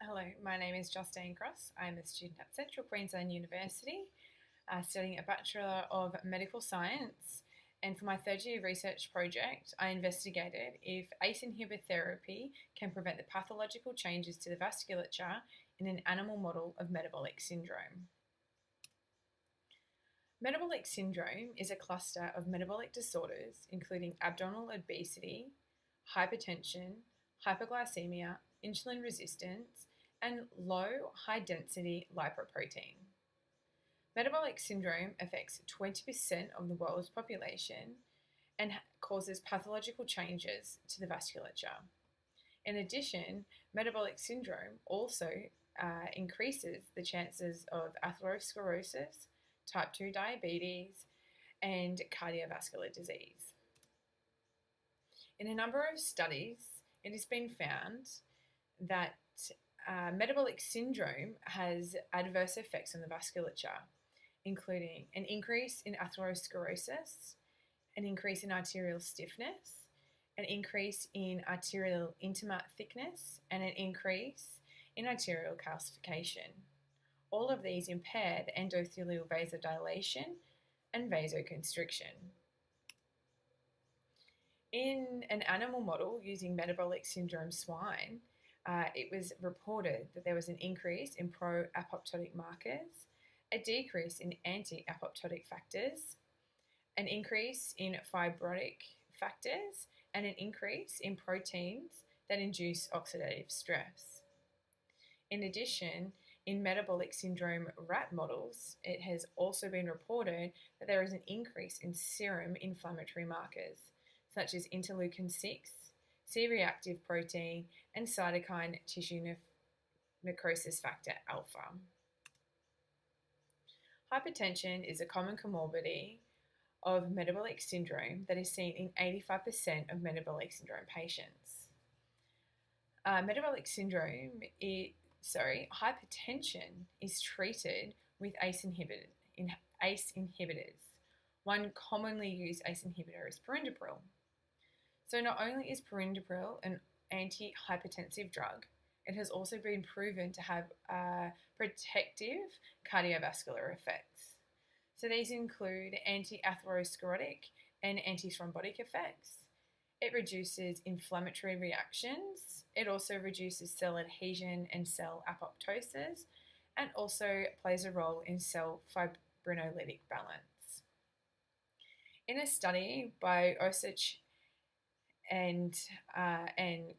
Hello, my name is Justine. I'm a student at Central Queensland University, studying a Bachelor of Medical Science. And for my third year research project, I investigated if ACE inhibitor therapy can prevent the pathological changes to the vasculature in an animal model of metabolic syndrome. Metabolic syndrome is a cluster of metabolic disorders, including abdominal obesity, hypertension, hypoglycemia, insulin resistance, and low high density lipoprotein. Metabolic syndrome affects 20% of the world's population and causes pathological changes to the vasculature. In addition, metabolic syndrome also increases the chances of atherosclerosis, type 2 diabetes, and cardiovascular disease. In a number of studies, it has been found that metabolic syndrome has adverse effects on the vasculature, including an increase in atherosclerosis, an increase in arterial stiffness, an increase in arterial intima thickness, and an increase in arterial calcification. All of these impair the endothelial vasodilation and vasoconstriction. In an animal model using metabolic syndrome swine, it was reported that there was an increase in pro-apoptotic markers, a decrease in anti-apoptotic factors, an increase in fibrotic factors, and an increase in proteins that induce oxidative stress. In addition, in metabolic syndrome rat models, it has also been reported that there is an increase in serum inflammatory markers, such as interleukin 6, C-reactive protein, and cytokine tissue necrosis factor alpha. Hypertension is a common comorbidity of metabolic syndrome that is seen in 85% of metabolic syndrome patients. Hypertension is treated with ACE inhibitors. One commonly used ACE inhibitor is perindopril. So not only is perindopril an antihypertensive drug, it has also been proven to have protective cardiovascular effects. So these include anti-atherosclerotic and antithrombotic effects. It reduces inflammatory reactions. It also reduces cell adhesion and cell apoptosis, and also plays a role in cell fibrinolytic balance. In a study by Osich and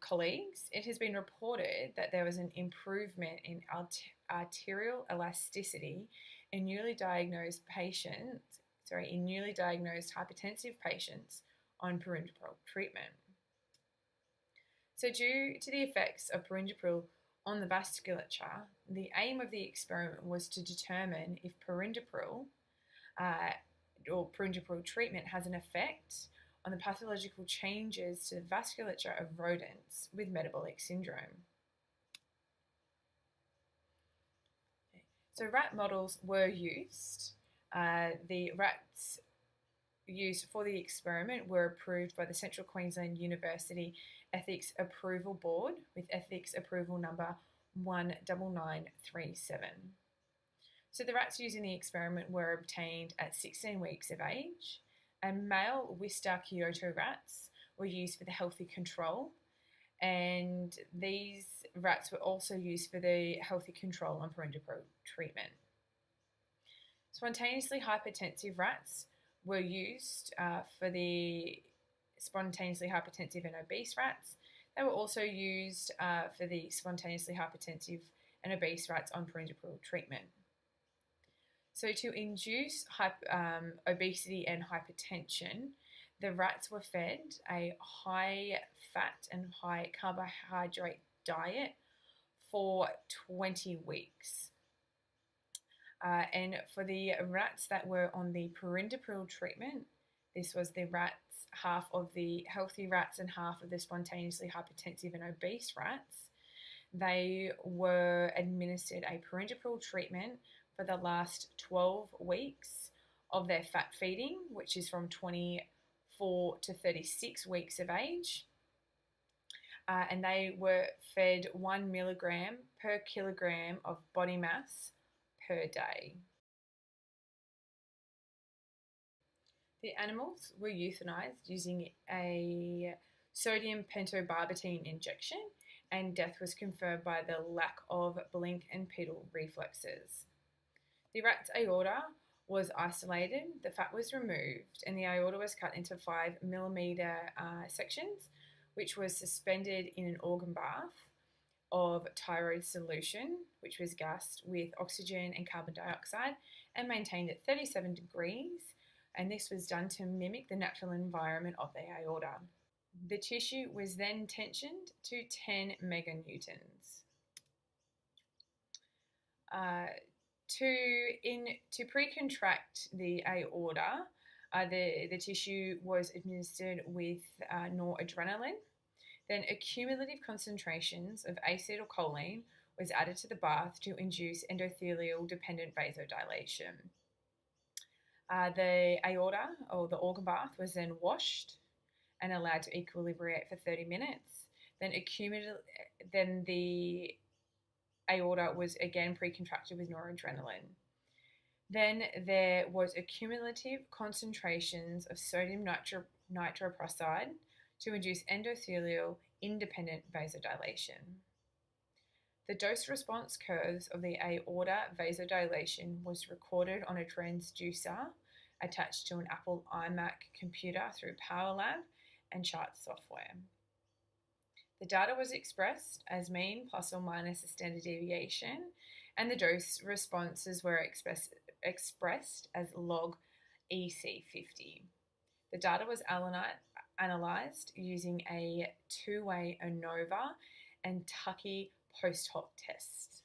colleagues, it has been reported that there was an improvement in arterial elasticity in newly diagnosed hypertensive patients on perindopril treatment. So due to the effects of perindopril on the vasculature, the aim of the experiment was to determine if perindopril treatment has an effect on the pathological changes to the vasculature of rodents with metabolic syndrome. So rat models were used. The rats used for the experiment were approved by the Central Queensland University Ethics Approval Board with ethics approval number 19937. So the rats used in the experiment were obtained at 16 weeks of age, and male Wistar Kyoto rats were used for the healthy control, and these rats were also used for the healthy control on perindopril treatment. Spontaneously hypertensive rats were used for the spontaneously hypertensive and obese rats. They were also used for the spontaneously hypertensive and obese rats on perindopril treatment. So to induce obesity and hypertension, the rats were fed a high fat and high carbohydrate diet for 20 weeks. And for the rats that were on the perindopril treatment, this was the rats, half of the healthy rats and half of the spontaneously hypertensive and obese rats. They were administered a perindopril treatment for the last 12 weeks of their fat feeding, which is from 24 to 36 weeks of age. and they were fed 1 milligram per kilogram of body mass per day. The animals were euthanized using a sodium pentobarbital injection, and death was confirmed by the lack of blink and pedal reflexes. The rat's aorta was isolated, the fat was removed, and the aorta was cut into 5 millimeter sections, which was suspended in an organ bath of thyroid solution, which was gassed with oxygen and carbon dioxide and maintained at 37 degrees. And this was done to mimic the natural environment of the aorta. The tissue was then tensioned to 10 meganewtons. To pre-contract the aorta, the tissue was administered with noradrenaline. Then accumulative concentrations of acetylcholine was added to the bath to induce endothelial-dependent vasodilation. The aorta, or the organ bath, was then washed and allowed to equilibrate for 30 minutes. Then the aorta was again pre-contracted with noradrenaline. Then there was accumulative concentrations of sodium nitroprusside to induce endothelial independent vasodilation. The dose-response curves of the aorta vasodilation was recorded on a transducer attached to an Apple iMac computer through PowerLab and chart software. The data was expressed as mean plus or minus a standard deviation, and the dose responses were expressed as log EC50. The data was analysed using a two-way ANOVA and Tuckey post-hoc test.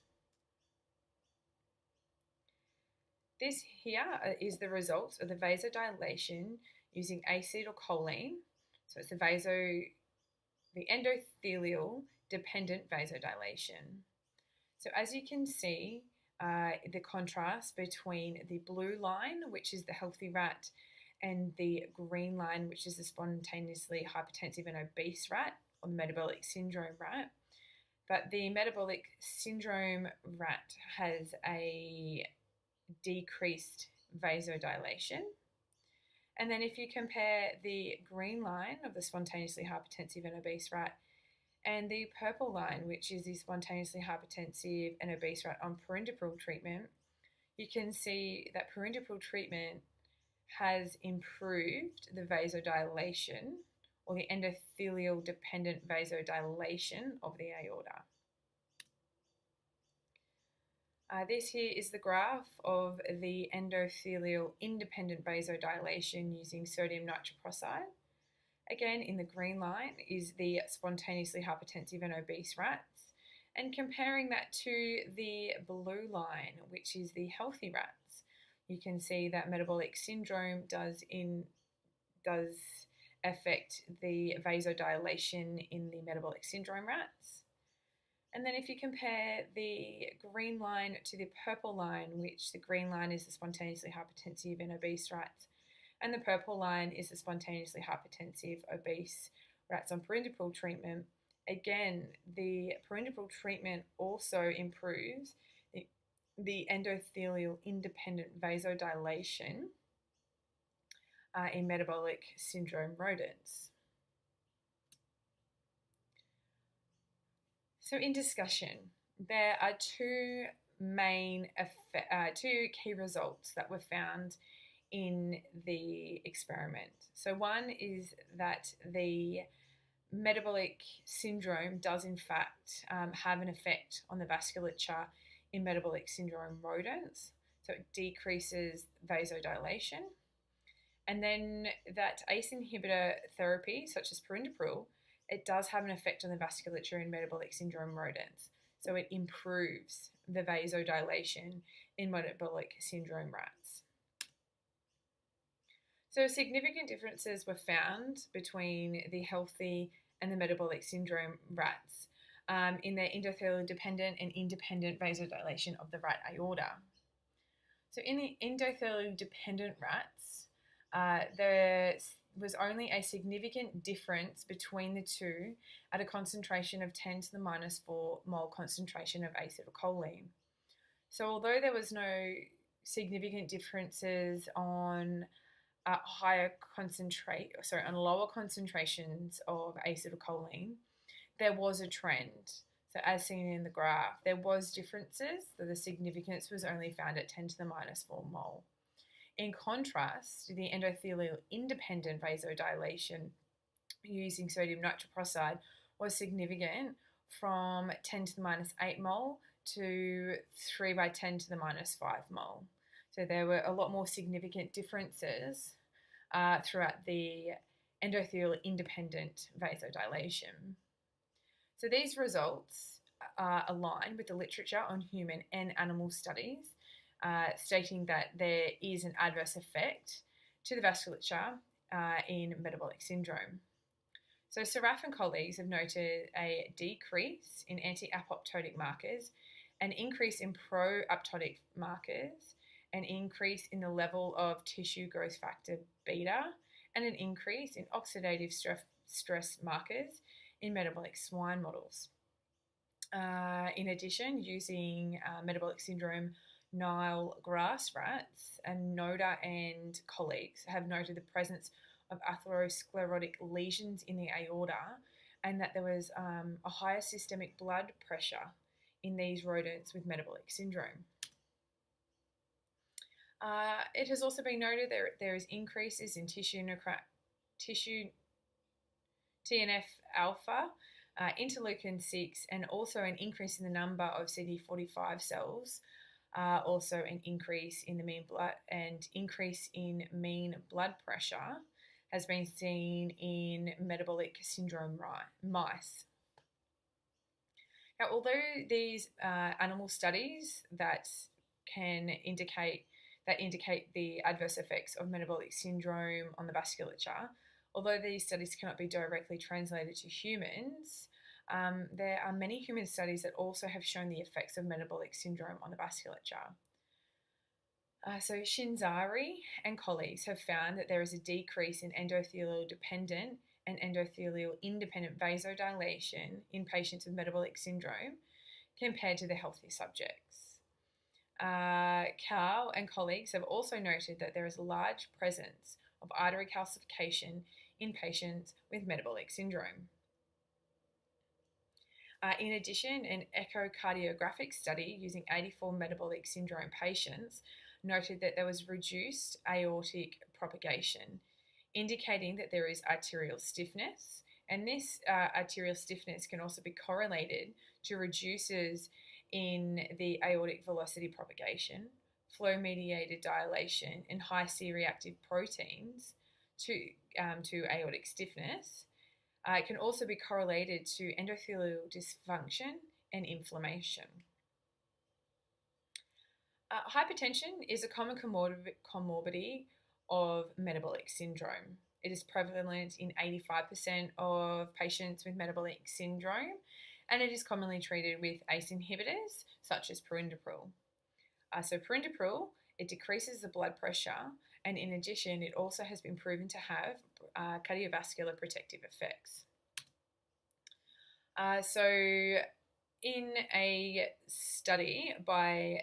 This here is the results of the vasodilation using acetylcholine. So it's the endothelial dependent vasodilation. So as you can see, the contrast between the blue line, which is the healthy rat, and the green line, which is the spontaneously hypertensive and obese rat, or the metabolic syndrome rat. But the metabolic syndrome rat has a decreased vasodilation. And then if you compare the green line of the spontaneously hypertensive and obese rat and the purple line, which is the spontaneously hypertensive and obese rat on perindopril treatment, you can see that perindopril treatment has improved the vasodilation, or the endothelial dependent vasodilation of the aorta. This here is the graph of the endothelial independent vasodilation using sodium nitroprusside. Again, in the green line is the spontaneously hypertensive and obese rats, and comparing that to the blue line, which is the healthy rats, you can see that metabolic syndrome does affect the vasodilation in the metabolic syndrome rats. And then if you compare the green line to the purple line, which the green line is the spontaneously hypertensive and obese rats, and the purple line is the spontaneously hypertensive obese rats on perindopril treatment, again, the perindopril treatment also improves the endothelial independent vasodilation in metabolic syndrome rodents. So in discussion, there are two key results that were found in the experiment. So one is that the metabolic syndrome does in fact have an effect on the vasculature in metabolic syndrome rodents. So it decreases vasodilation. And then that ACE inhibitor therapy, such as perindopril, it does have an effect on the vasculature in metabolic syndrome rodents. So it improves the vasodilation in metabolic syndrome rats. So significant differences were found between the healthy and the metabolic syndrome rats in their endothelial dependent and independent vasodilation of the rat aorta. So in the endothelial dependent rats, was only a significant difference between the two at a concentration of 10 to the minus 4 mole concentration of acetylcholine. So although there was no significant differences on on lower concentrations of acetylcholine, there was a trend. So as seen in the graph, there was differences, so the significance was only found at 10 to the minus 4 mole. In contrast, the endothelial independent vasodilation using sodium nitroprusside was significant from 10 to the minus 8 mole to 3 by 10 to the minus 5 mole. So there were a lot more significant differences throughout the endothelial independent vasodilation. So these results align with the literature on human and animal studies, stating that there is an adverse effect to the vasculature in metabolic syndrome. So Saraf and colleagues have noted a decrease in anti-apoptotic markers, an increase in pro-apoptotic markers, an increase in the level of tissue growth factor beta, and an increase in oxidative stress markers in metabolic swine models. In addition, using metabolic syndrome Nile grass rats, and Noda and colleagues have noted the presence of atherosclerotic lesions in the aorta, and that there was a higher systemic blood pressure in these rodents with metabolic syndrome. It has also been noted there is increases in tissue TNF alpha, interleukin 6, and also an increase in the number of CD45 cells. Also an increase in the mean blood pressure has been seen in metabolic syndrome mice. Now, although these animal studies that indicate the adverse effects of metabolic syndrome on the vasculature, although these studies cannot be directly translated to humans, there are many human studies that also have shown the effects of metabolic syndrome on the vasculature. So Shinzari and colleagues have found that there is a decrease in endothelial dependent and endothelial independent vasodilation in patients with metabolic syndrome compared to the healthy subjects. Cow and colleagues have also noted that there is a large presence of artery calcification in patients with metabolic syndrome. In addition, an echocardiographic study using 84 metabolic syndrome patients noted that there was reduced aortic propagation, indicating that there is arterial stiffness, and this arterial stiffness can also be correlated to reduces in the aortic velocity propagation, flow-mediated dilation, and high C-reactive proteins to aortic stiffness. It can also be correlated to endothelial dysfunction and inflammation. Hypertension is a common comorbidity of metabolic syndrome. It is prevalent in 85% of patients with metabolic syndrome, and it is commonly treated with ACE inhibitors such as perindopril. So perindopril, it decreases the blood pressure, and in addition, it also has been proven to have cardiovascular protective effects. So in a study by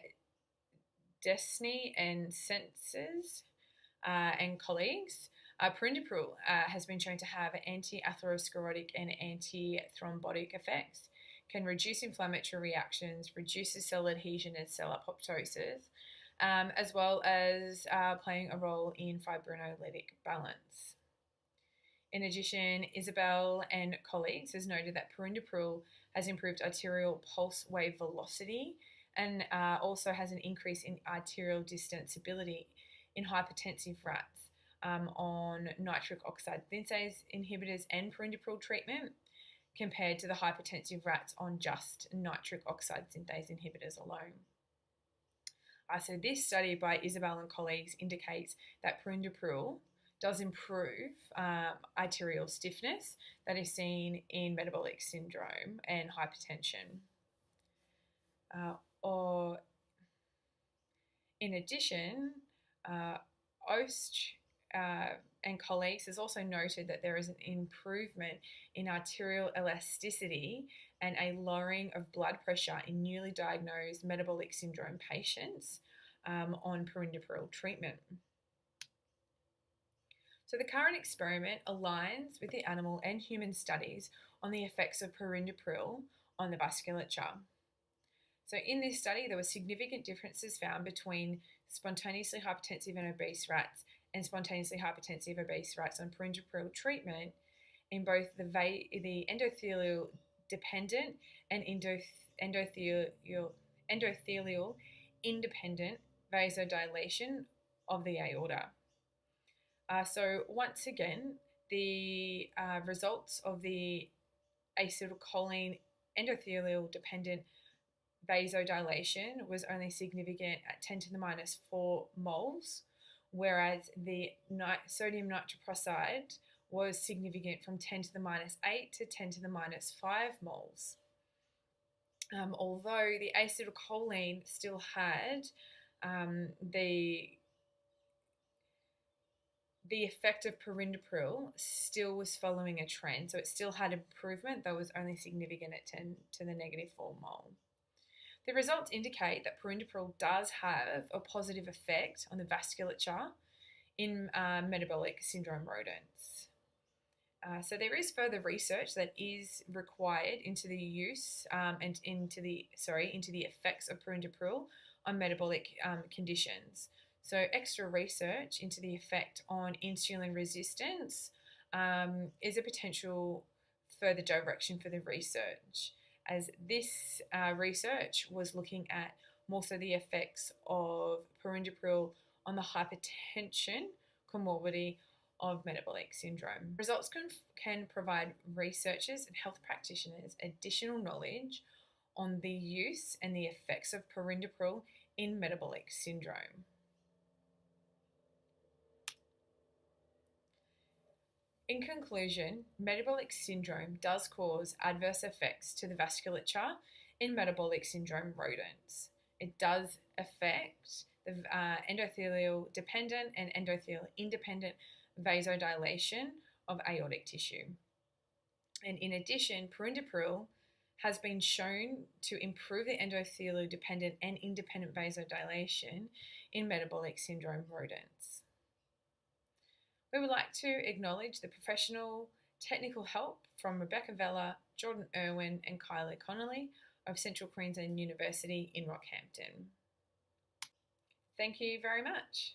Justine and Senses and colleagues, perindopril has been shown to have anti-atherosclerotic and anti-thrombotic effects, can reduce inflammatory reactions, reduces cell adhesion and cell apoptosis, as well as playing a role in fibrinolytic balance. In addition, Isabel and colleagues has noted that perindopril has improved arterial pulse wave velocity and also has an increase in arterial distensibility in hypertensive rats on nitric oxide synthase inhibitors and perindopril treatment compared to the hypertensive rats on just nitric oxide synthase inhibitors alone. So this study by Isabel and colleagues indicates that perindopril does improve arterial stiffness that is seen in metabolic syndrome and hypertension. Or in addition, and colleagues has also noted that there is an improvement in arterial elasticity and a lowering of blood pressure in newly diagnosed metabolic syndrome patients on perindopril treatment. So the current experiment aligns with the animal and human studies on the effects of perindopril on the vasculature. So in this study, there were significant differences found between spontaneously hypertensive and obese rats and spontaneously hypertensive obese rats on perindopril treatment in both the endothelial dependent and endothelial independent vasodilation of the aorta. So once again, the results of the acetylcholine endothelial dependent vasodilation was only significant at 10 to the minus 4 moles, whereas the sodium nitroprusside was significant from 10 to the minus 8 to 10 to the minus 5 moles. Although the acetylcholine still had the effect of perindopril still was following a trend, so it still had improvement, though it was only significant at 10 to the negative 4 mole. The results indicate that perindopril does have a positive effect on the vasculature in metabolic syndrome rodents. So there is further research that is required into the use and into the effects of perindopril on metabolic conditions. So extra research into the effect on insulin resistance is a potential further direction for the research, as this research was looking at more so the effects of perindopril on the hypertension comorbidity of metabolic syndrome. Results can provide researchers and health practitioners additional knowledge on the use and the effects of perindopril in metabolic syndrome. In conclusion, metabolic syndrome does cause adverse effects to the vasculature in metabolic syndrome rodents. It does affect the endothelial dependent and endothelial independent vasodilation of aortic tissue. And in addition, perindopril has been shown to improve the endothelial dependent and independent vasodilation in metabolic syndrome rodents. We would like to acknowledge the professional technical help from Rebecca Vella, Jordan Irwin and Kylie Connolly of Central Queensland University in Rockhampton. Thank you very much.